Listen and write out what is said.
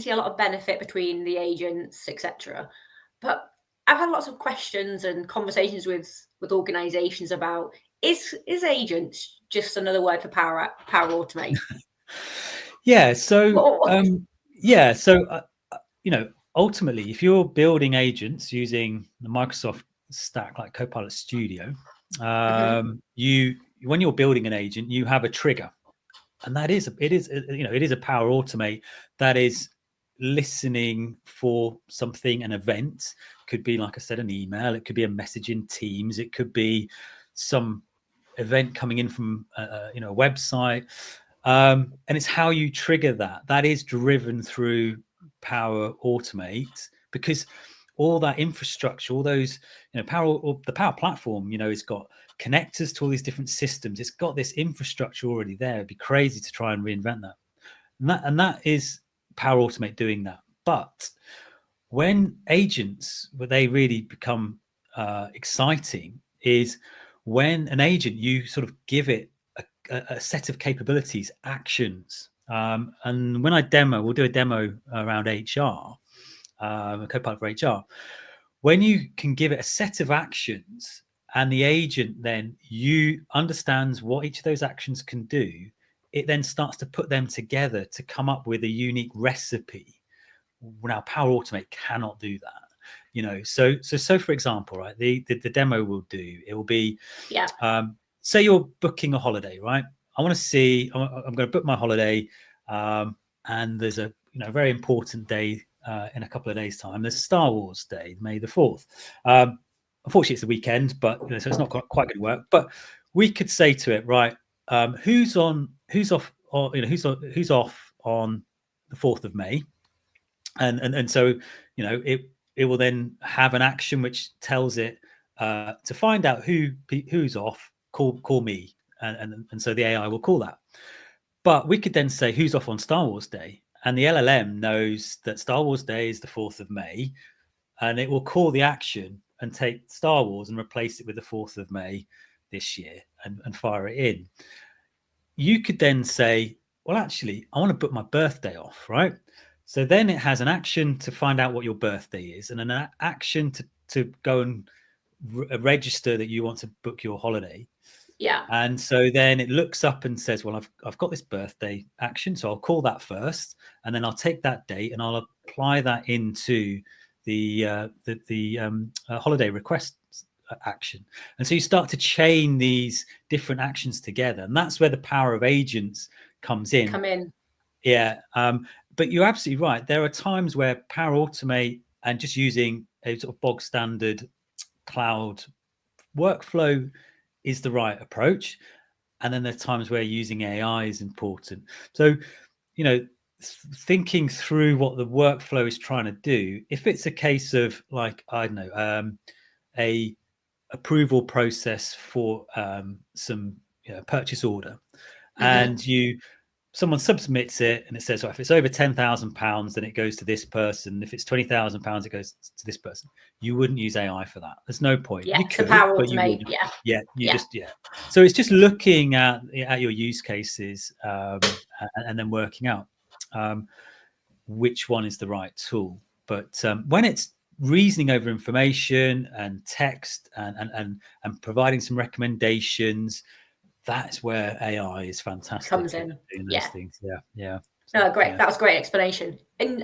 see a lot of benefit between the agents, etc. But I've had lots of questions and conversations with organizations about is agents just another word for power automate? Yeah. So ultimately, if you're building agents using the Microsoft stack like Copilot Studio, when you're building an agent, you have a trigger, and it is a power automate that is listening for something, an event. Could be, like I said, an email. It could be a message in Teams. It could be some event coming in from a website, and it's how you trigger that is driven through Power Automate, because all that infrastructure, all those, the Power Platform, it's got connectors to all these different systems. It's got this infrastructure already there. It'd be crazy to try and reinvent that. And that is Power Automate doing that. But when agents, where they really become exciting, is when an agent, you sort of give it a set of capabilities, actions. And when we'll do a demo around HR, a Copilot for HR. When you can give it a set of actions, and the agent then understands what each of those actions can do, it then starts to put them together to come up with a unique recipe. Now, Power Automate cannot do that. So for example, right, the demo will do, it will be, say you're booking a holiday, right? I'm going to book my holiday, and there's a very important day in a couple of days' time. There's Star Wars Day, May the 4th. Unfortunately, it's the weekend, but so it's not quite going to work. But we could say to it, right, who's off on the 4th of May, and so it will then have an action which tells it to find out who's off. Call me, and so the AI will call that. But we could then say who's off on Star Wars Day, and the LLM knows that Star Wars Day is the 4th of May, and it will call the action and take Star Wars and replace it with the 4th of May this year and fire it in. You could then say, well, actually, I want to book my birthday off, right? So then it has an action to find out what your birthday is, and an action to go and register that you want to book your holiday. Yeah. And so then it looks up and says, well, I've got this birthday action, so I'll call that first, and then I'll take that date and I'll apply that into the holiday request action. And so you start to chain these different actions together, and that's where the power of agents comes in. Yeah. But you're absolutely right. There are times where Power Automate and just using a sort of bog standard cloud workflow is the right approach. And then there's times where using AI is important. So, thinking through what the workflow is trying to do, if it's a case of, like, I don't know, a approval process for some purchase order, and someone submits it and it says, well, if it's over £10,000, then it goes to this person. If it's £20,000, it goes to this person. You wouldn't use AI for that. There's no point. Yeah, you could, Power but Automate. So it's just looking at your use cases and then working out which one is the right tool. But when it's reasoning over information and text and providing some recommendations, that's where AI is fantastic. Comes in. Doing those things. Yeah. No, great. That was a great explanation. And